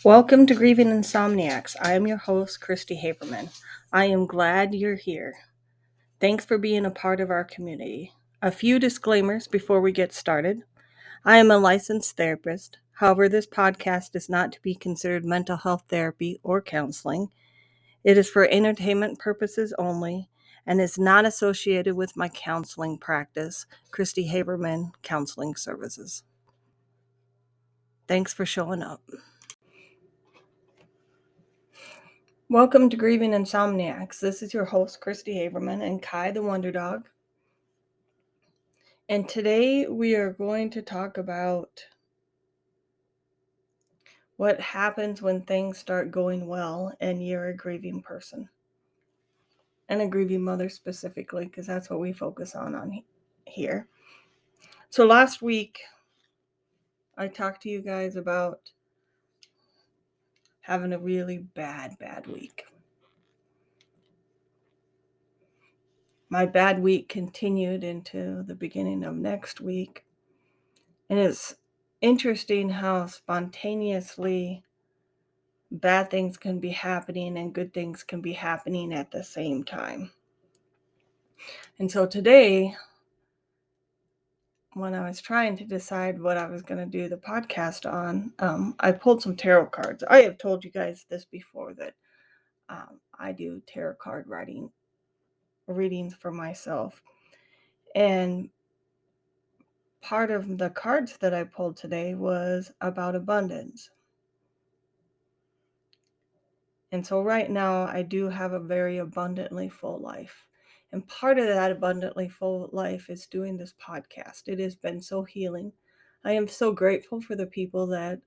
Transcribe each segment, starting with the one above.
Welcome to Grieving Insomaniacs. I am your host, Christy Haberman. I am glad you're here. Thanks for being a part of our community. A few disclaimers before we get started. I am a licensed therapist. However, this podcast is not to be considered mental health therapy or counseling. It is for entertainment purposes only and is not associated with my counseling practice, Christy Haberman Counseling Services. Thanks for showing up. Welcome to Grieving Insomaniacs. This is your host, Christy Haberman, and Kai the Wonder Dog. And today we are going to talk about what happens when things start going well and you're a grieving person. And a grieving mother specifically, because that's what we focus on here. So last week, I talked to you guys about having a really bad week. My bad week continued into the beginning of next week. And it's interesting how spontaneously bad things can be happening and good things can be happening at the same time. And so today, when I was trying to decide what I was going to do the podcast on, I pulled some tarot cards. I have told you guys this before that I do tarot card readings for myself. And part of the cards that I pulled today was about abundance. And so right now I do have a very abundantly full life. And part of that abundantly full life is doing this podcast. It has been so healing. I am so grateful for the people that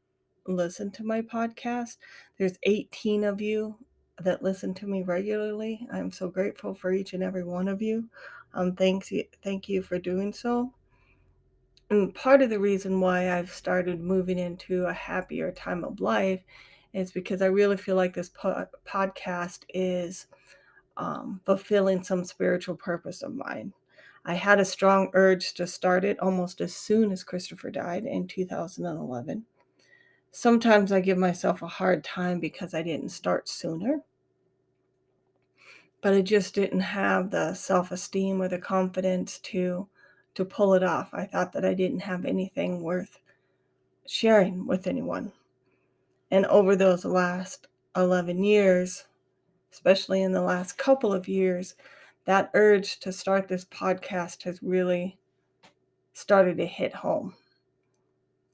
listen to my podcast. There's 18 of you that listen to me regularly. I'm so grateful for each and every one of you. Thank you for doing so. And part of the reason why I've started moving into a happier time of life is because I really feel like this podcast is fulfilling some spiritual purpose of mine. I had a strong urge to start it almost as soon as Christopher died in 2011. Sometimes I give myself a hard time because I didn't start sooner, but I just didn't have the self-esteem or the confidence to pull it off. I thought that I didn't have anything worth sharing with anyone. And over those last 11 years, especially in the last couple of years, that urge to start this podcast has really started to hit home.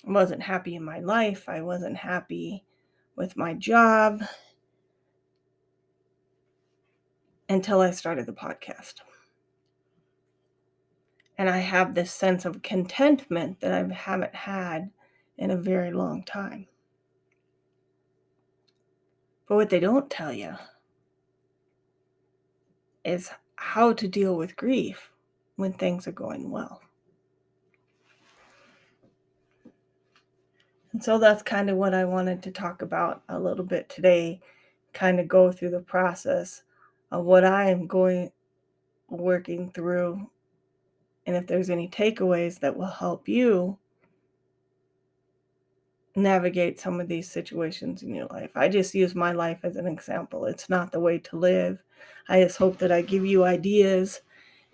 I wasn't happy in my life. I wasn't happy with my job until I started the podcast. And I have this sense of contentment that I haven't had in a very long time. But what they don't tell you is how to deal with grief when things are going well. And so that's kind of what I wanted to talk about a little bit today, kind of go through the process of what I am working through, and if there's any takeaways that will help you navigate some of these situations in your life. I just use my life as an example. It's not the way to live. I just hope that I give you ideas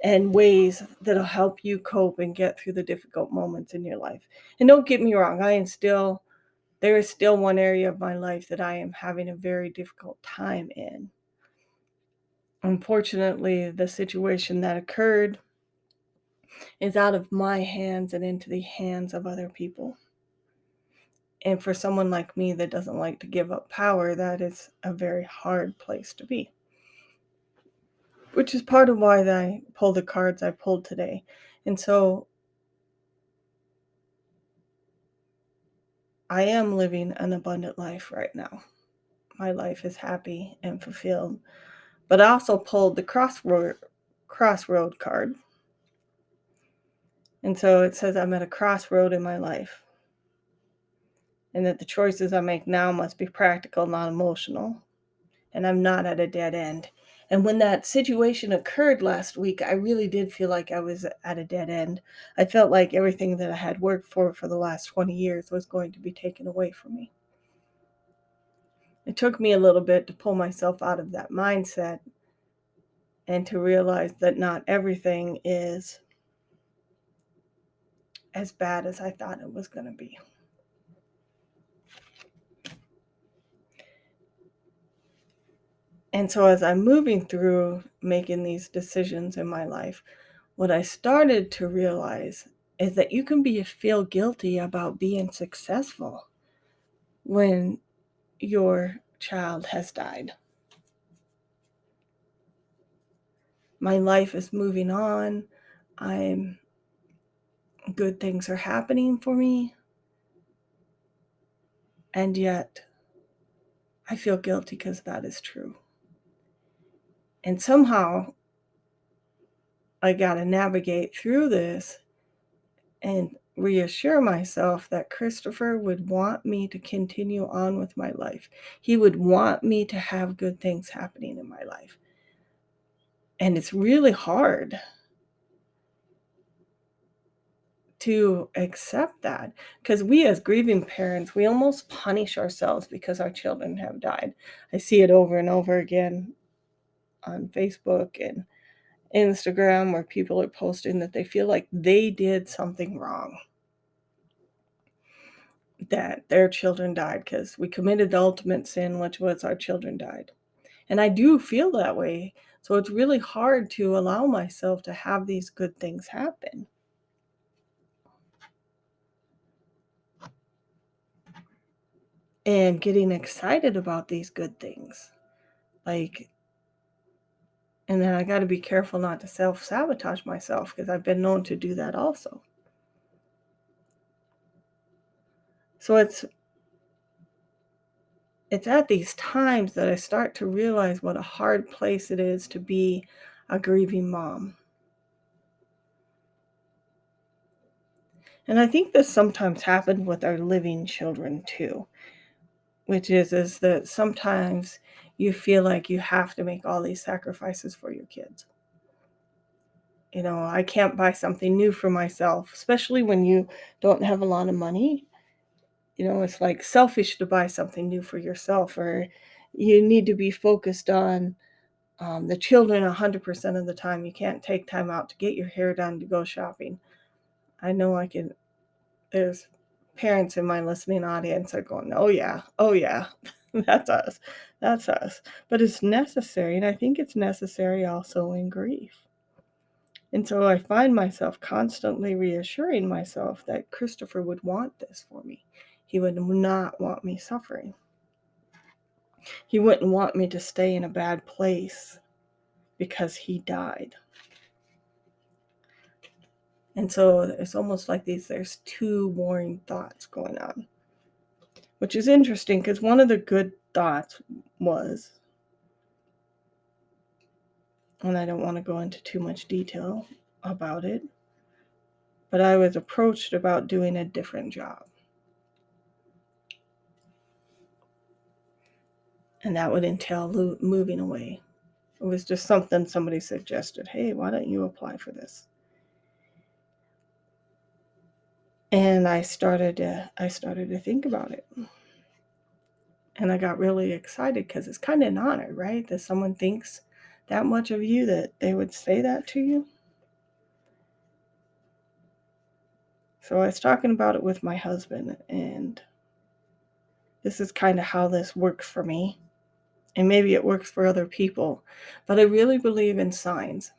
and ways that'll help you cope and get through the difficult moments in your life. And don't get me wrong, there is still one area of my life that I am having a very difficult time in. Unfortunately, the situation that occurred is out of my hands and into the hands of other people. And for someone like me that doesn't like to give up power, that is a very hard place to be. Which is part of why I pulled the cards I pulled today. And so I am living an abundant life right now. My life is happy and fulfilled. But I also pulled the crossroad card. And so it says I'm at a crossroad in my life. And that the choices I make now must be practical, not emotional. And I'm not at a dead end. And when that situation occurred last week, I really did feel like I was at a dead end. I felt like everything that I had worked for the last 20 years was going to be taken away from me. It took me a little bit to pull myself out of that mindset and to realize that not everything is as bad as I thought it was going to be. And so as I'm moving through making these decisions in my life, what I started to realize is that you can feel guilty about being successful when your child has died. My life is moving on. Good things are happening for me. And yet I feel guilty because that is true. And somehow I got to navigate through this and reassure myself that Christopher would want me to continue on with my life. He would want me to have good things happening in my life. And it's really hard to accept that, because we as grieving parents, we almost punish ourselves because our children have died. I see it over and over again on Facebook and Instagram where people are posting that they feel like they did something wrong, that their children died because we committed the ultimate sin, which was our children died. And I do feel that way. So it's really hard to allow myself to have these good things happen. And getting excited about these good things. And then I got to be careful not to self-sabotage myself, because I've been known to do that also. So it's at these times that I start to realize what a hard place it is to be a grieving mom. And I think this sometimes happens with our living children too, which is that sometimes you feel like you have to make all these sacrifices for your kids. I can't buy something new for myself, especially when you don't have a lot of money. It's like selfish to buy something new for yourself, or you need to be focused on the children 100% of the time. You can't take time out to get your hair done, to go shopping. I know there's parents in my listening audience are going, oh yeah, that's us. That's us. But it's necessary. And I think it's necessary also in grief. And so I find myself constantly reassuring myself that Christopher would want this for me. He would not want me suffering. He wouldn't want me to stay in a bad place because he died. And so it's almost like there's two warring thoughts going on, which is interesting because one of the good thoughts was, and I don't want to go into too much detail about it, but I was approached about doing a different job. And that would entail moving away. It was just something somebody suggested. Hey, why don't you apply for this? And I started to think about it. And I got really excited because it's kind of an honor, right? That someone thinks that much of you that they would say that to you. So I was talking about it with my husband, and this is kind of how this works for me. And maybe it works for other people, but I really believe in signs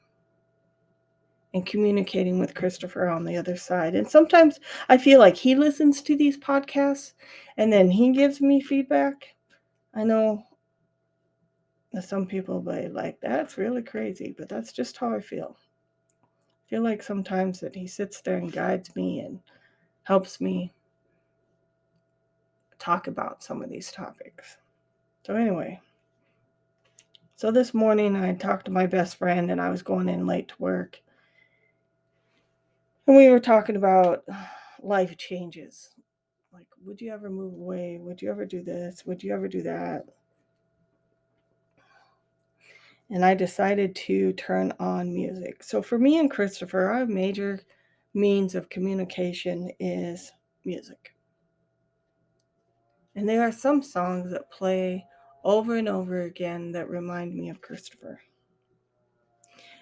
and communicating with Christopher on the other side. And sometimes I feel like he listens to these podcasts and then he gives me feedback. I know that some people will be like, that's really crazy, but that's just how I feel. I feel like sometimes that he sits there and guides me and helps me talk about some of these topics. So anyway, so this morning I talked to my best friend and I was going in late to work. And we were talking about life changes. Like, would you ever move away? Would you ever do this? Would you ever do that? And I decided to turn on music. So for me and Christopher, our major means of communication is music. And there are some songs that play over and over again that remind me of Christopher.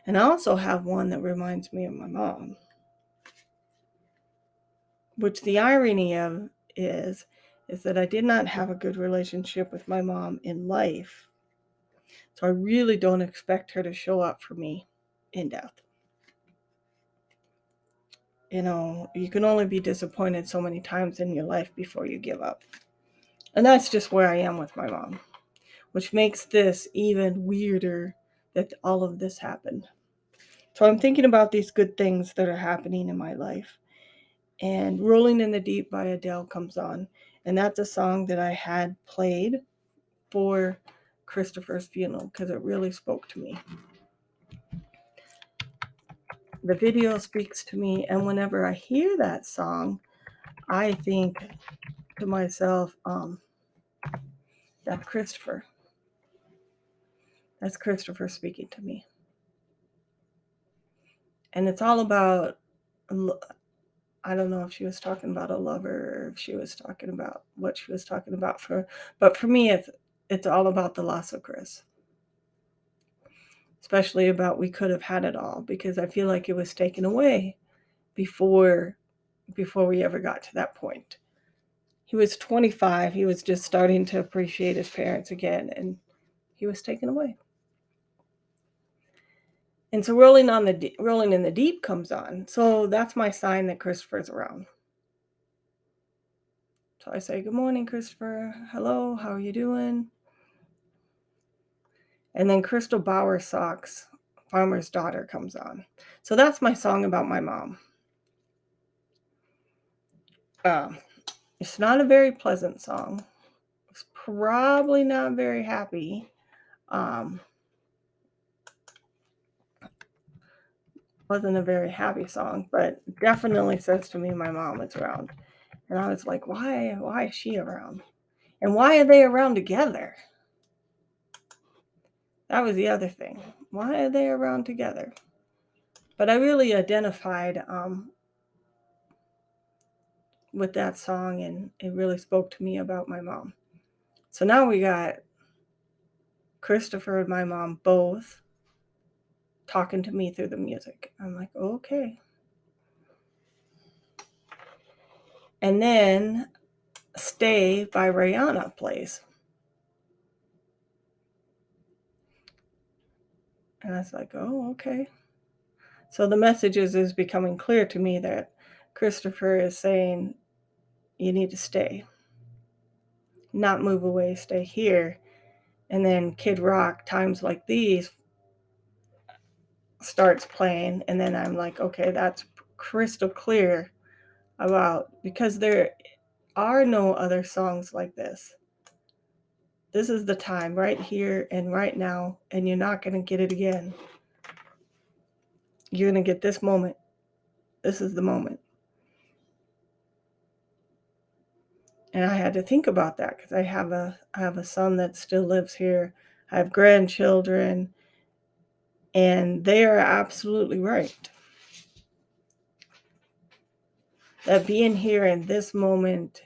And I also have one that reminds me of my mom, which the irony of is that I did not have a good relationship with my mom in life. So I really don't expect her to show up for me in death. You know, you can only be disappointed so many times in your life before you give up. And that's just where I am with my mom, which makes this even weirder that all of this happened. So I'm thinking about these good things that are happening in my life. And Rolling in the Deep by Adele comes on. And that's a song that I had played for Christopher's funeral because it really spoke to me. The video speaks to me, and whenever I hear that song, I think to myself, that's Christopher. That's Christopher speaking to me. And it's all about, I don't know if she was talking about a lover or if she was talking about what she was talking about but for me, it's all about the loss of Chris. Especially about we could have had it all, because I feel like it was taken away before we ever got to that point. He was 25. He was just starting to appreciate his parents again, and he was taken away. And so Rolling in the Deep comes on. So that's my sign that Christopher's around. So I say, "Good morning, Christopher. Hello, how are you doing?" And then Crystal Bauer Socks, Farmer's Daughter, comes on. So that's my song about my mom. It's not a very pleasant song. It's probably not very happy. Wasn't a very happy song, but definitely says to me my mom is around. And I was like, why is she around? And why are they around together? That was the other thing. Why are they around together? But I really identified with that song, and it really spoke to me about my mom. So now we got Christopher and my mom both talking to me through the music. I'm like, okay. And then Stay by Rihanna plays. And I was like, oh, okay. So the message is becoming clear to me that Christopher is saying, you need to stay, not move away, stay here. And then Kid Rock, Times Like These, starts playing. And then I'm like, okay, that's crystal clear about, because there are no other songs like this. This is the time, right here and right now, and you're not going to get it again. You're going to get this moment. This is the moment. And I had to think about that because I have a son that still lives here. I have grandchildren, and they are absolutely right. That being here in this moment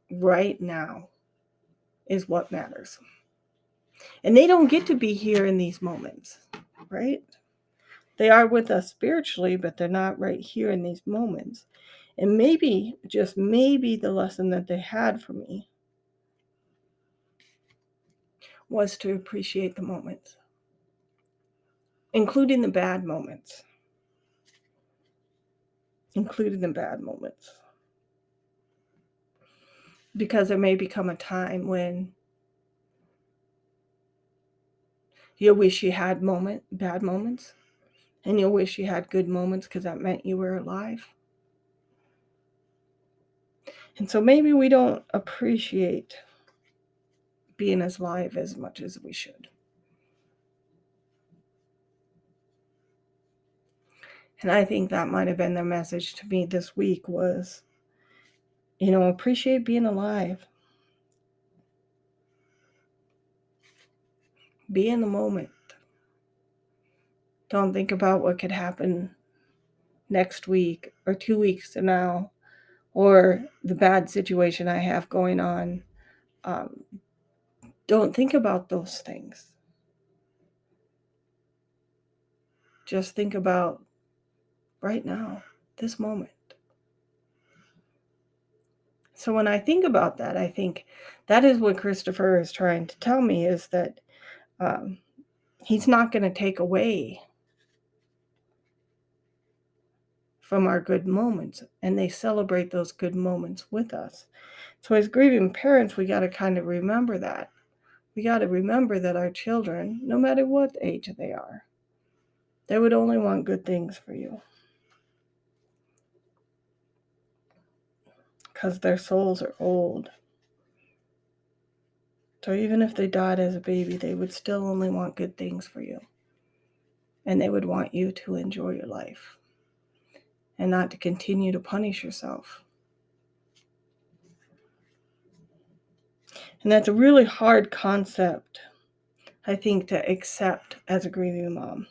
right now is what matters. And they don't get to be here in these moments, right? They are with us spiritually, but they're not right here in these moments. And maybe, just maybe, the lesson that they had for me was to appreciate the moments, including the bad moments. Because there may become a time when you'll wish you had bad moments, and you'll wish you had good moments because that meant you were alive. And so maybe we don't appreciate being as alive as much as we should. And I think that might have been their message to me this week was, appreciate being alive. Be in the moment. Don't think about what could happen next week or 2 weeks from now, or the bad situation I have going on. Don't think about those things. Just think about right now, this moment. So when I think about that, I think that is what Christopher is trying to tell me, is that he's not going to take away from our good moments, and they celebrate those good moments with us. So as grieving parents, we got to kind of remember that. We got to remember that our children, no matter what age they are, they would only want good things for you, because their souls are old. So even if they died as a baby, they would still only want good things for you. And they would want you to enjoy your life and not to continue to punish yourself. And that's a really hard concept, I think, to accept as a grieving mom.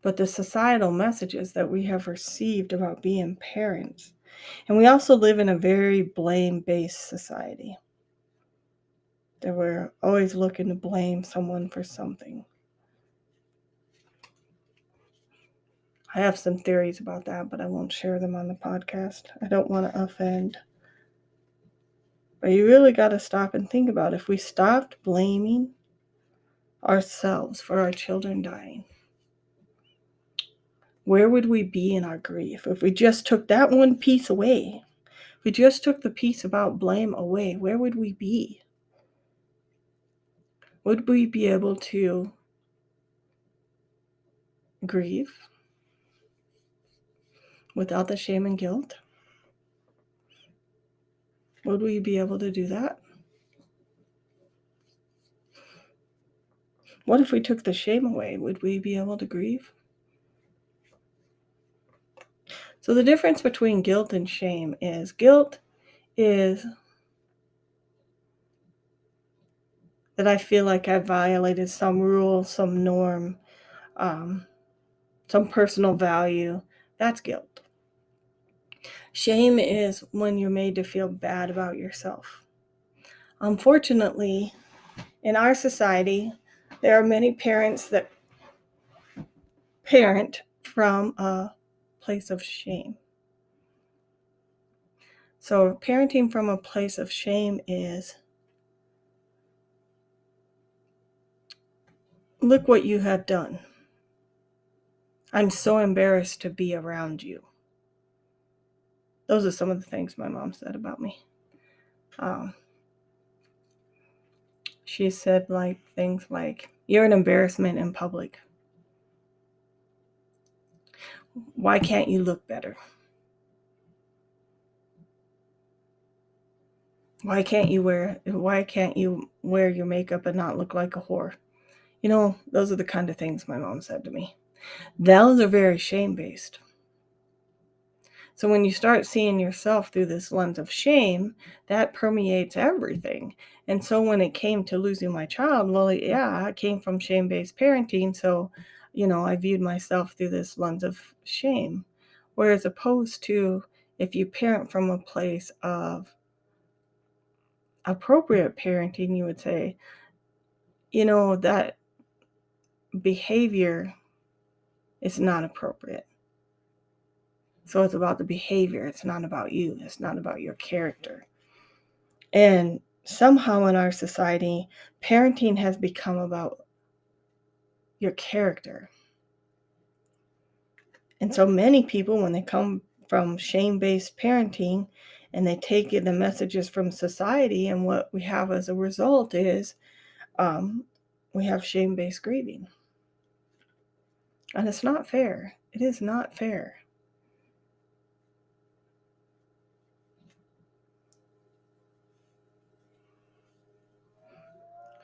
But the societal messages that we have received about being parents, and we also live in a very blame-based society, that we're always looking to blame someone for something. I have some theories about that, but I won't share them on the podcast. I don't want to offend. But you really got to stop and think about, if we stopped blaming ourselves for our children dying, where would we be in our grief? If we just took that one piece away, if we just took the piece about blame away, where would we be? Would we be able to grieve without the shame and guilt? Would we be able to do that? What if we took the shame away? Would we be able to grieve? So the difference between guilt and shame is, guilt is that I feel like I violated some rule, some norm, some personal value. That's guilt. Shame is when you're made to feel bad about yourself. Unfortunately, in our society, there are many parents that parent from a place of shame. So parenting from a place of shame is, look what you have done. I'm so embarrassed to be around you. Those are some of the things my mom said about me. She said things like, you're an embarrassment in public. Why can't you look better? Why can't you wear your makeup and not look like a whore? Those are the kind of things my mom said to me. Those are very shame-based. So when you start seeing yourself through this lens of shame, that permeates everything. And so when it came to losing my child, well, yeah, I came from shame-based parenting. So, I viewed myself through this lens of shame. Whereas opposed to, if you parent from a place of appropriate parenting, you would say, that behavior is not appropriate. So it's about the behavior. It's not about you. It's not about your character. And somehow in our society, parenting has become about your character. And so many people, when they come from shame-based parenting and they take in the messages from society, and what we have as a result is we have shame-based grieving. And it's not fair. It is not fair.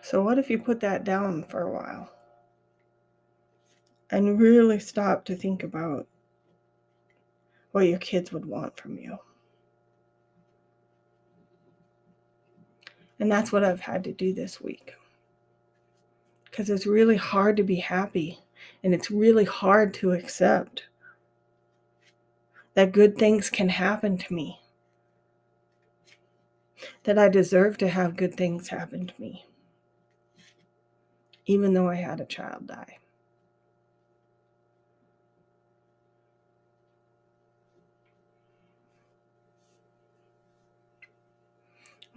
So what if you put that down for a while and really stop to think about what your kids would want from you? And that's what I've had to do this week. Because it's really hard to be happy, and it's really hard to accept that good things can happen to me. that I deserve to have good things happen to me, even though I had a child die.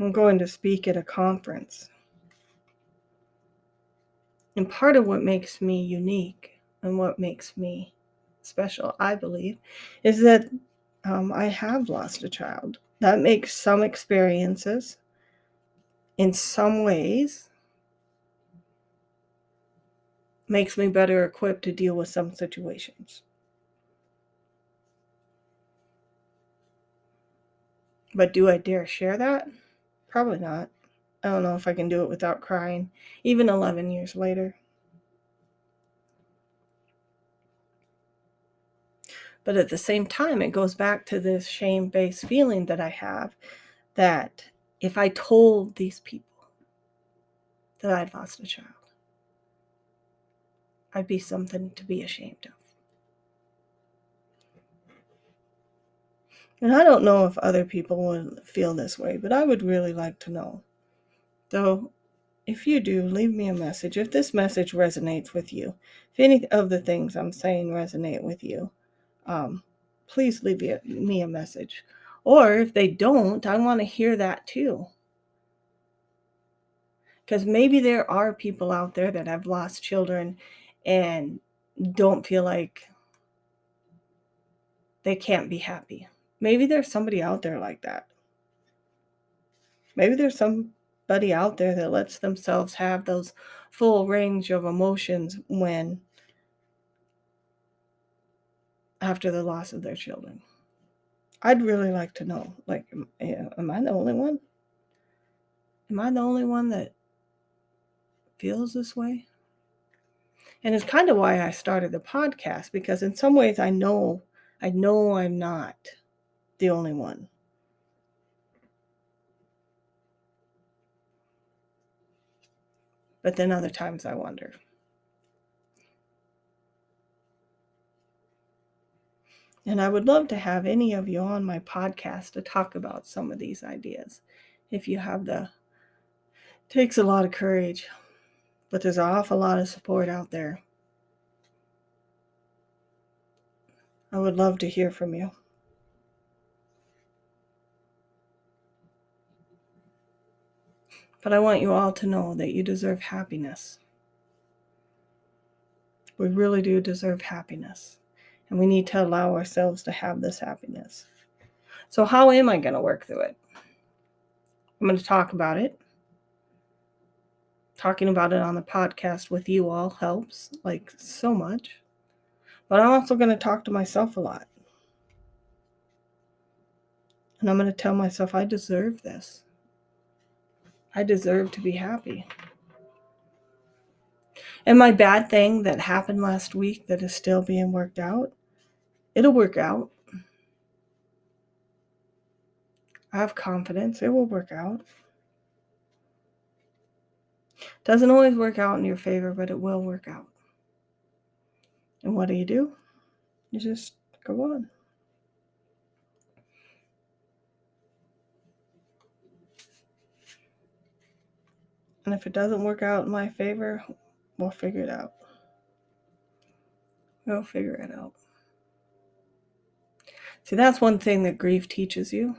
I'm going to speak at a conference. And part of what makes me unique and what makes me special, I believe, is that I have lost a child. That makes some experiences, in some ways, makes me better equipped to deal with some situations. But do I dare share that? Probably not. I don't know if I can do it without crying, even 11 years later. But at the same time, it goes back to this shame-based feeling that I have that if I told these people that I'd lost a child, I'd be something to be ashamed of. And I don't know if other people would feel this way, but I would really like to know. So if you do, leave me a message. If this message resonates with you, if any of the things I'm saying resonate with you, please leave me a message. Or if they don't, I want to hear that too. Because maybe there are people out there that have lost children and don't feel like they can't be happy. Maybe there's somebody out there like that. Maybe there's somebody out there that lets themselves have those full range of emotions when after the loss of their children. I'd really like to know, like, am I the only one? Am I the only one that feels this way? And it's kind of why I started the podcast, because in some ways I know I'm not the only one. But then other times I wonder. And I would love to have any of you on my podcast to talk about some of these ideas. If you have takes a lot of courage, but there's an awful lot of support out there. I would love to hear from you. But I want you all to know that you deserve happiness. We really do deserve happiness. And we need to allow ourselves to have this happiness. So how am I going to work through it? I'm going to talk about it. Talking about it on the podcast with you all helps, like, so much. But I'm also going to talk to myself a lot. And I'm going to tell myself I deserve this. I deserve to be happy. And my bad thing that happened last week that is still being worked out, it'll work out. I have confidence. It will work out. Doesn't always work out in your favor, but it will work out. And what do? You just go on. And if it doesn't work out in my favor, we'll figure it out. We'll figure it out. See, that's one thing that grief teaches you.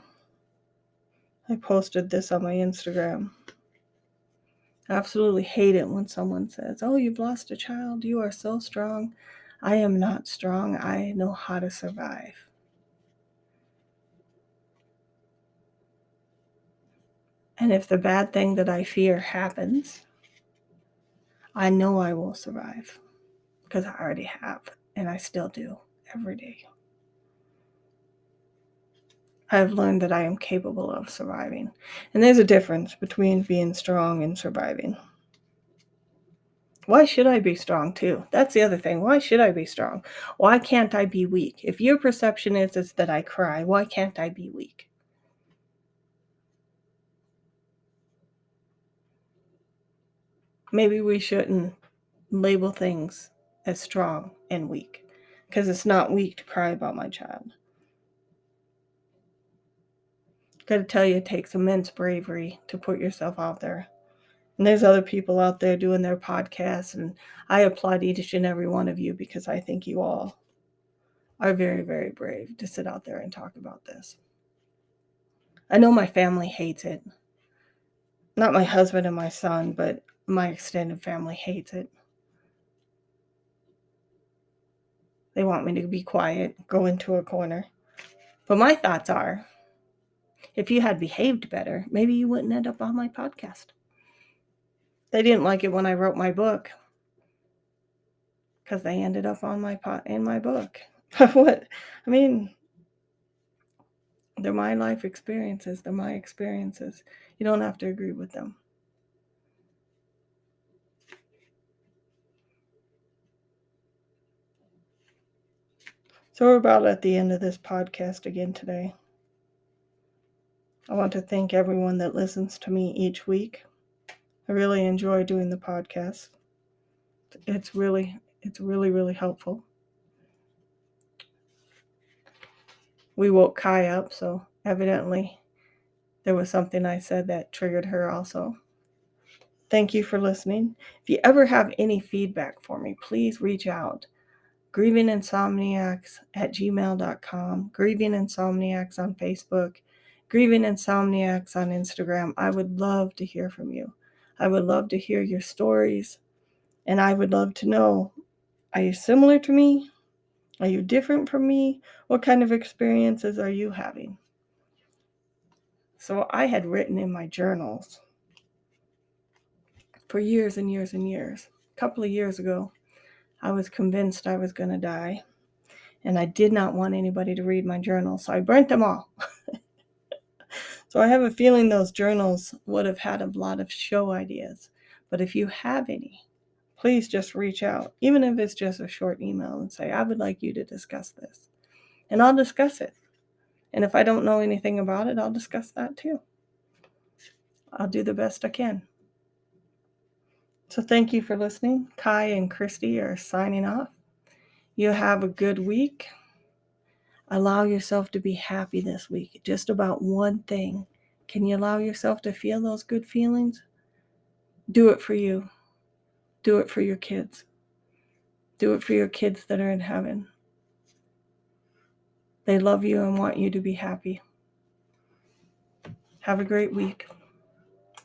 I posted this on my Instagram. I absolutely hate it when someone says, "Oh, you've lost a child. You are so strong." I am not strong. I know how to survive. And if the bad thing that I fear happens, I know I will survive because I already have, and I still do every day. I have learned that I am capable of surviving. And there's a difference between being strong and surviving. Why should I be strong too? That's the other thing. Why should I be strong? Why can't I be weak? If your perception is that I cry, why can't I be weak? Maybe we shouldn't label things as strong and weak, because it's not weak to cry about my child. Got to tell you, it takes immense bravery to put yourself out there. And there's other people out there doing their podcasts, and I applaud each and every one of you because I think you all are very, very brave to sit out there and talk about this. I know my family hates it. Not my husband and my son, but my extended family hates it. They want me to be quiet, go into a corner. But my thoughts are, if you had behaved better, maybe you wouldn't end up on my podcast. They didn't like it when I wrote my book because they ended up on in my book. What? I mean, they're my life experiences. They're my experiences. You don't have to agree with them. So we're about at the end of this podcast again today. I want to thank everyone that listens to me each week. I really enjoy doing the podcast. It's really, really helpful. We woke Kai up, so evidently there was something I said that triggered her also. Thank you for listening. If you ever have any feedback for me, please reach out. grievinginsomniacs@gmail.com, Grieving Insomniacs on Facebook, Grieving Insomniacs on Instagram. I would love to hear from you. I would love to hear your stories, and I would love to know, are you similar to me? Are you different from me? What kind of experiences are you having? So I had written in my journals for years and years and years. A couple of years ago, I was convinced I was going to die, and I did not want anybody to read my journals, so I burnt them all. So I have a feeling those journals would have had a lot of show ideas. But if you have any, please just reach out, even if it's just a short email, and say, I would like you to discuss this. And I'll discuss it. And if I don't know anything about it, I'll discuss that too. I'll do the best I can. So thank you for listening. Kai and Christy are signing off. You have a good week. Allow yourself to be happy this week. Just about one thing. Can you allow yourself to feel those good feelings? Do it for you. Do it for your kids. Do it for your kids that are in heaven. They love you and want you to be happy. Have a great week.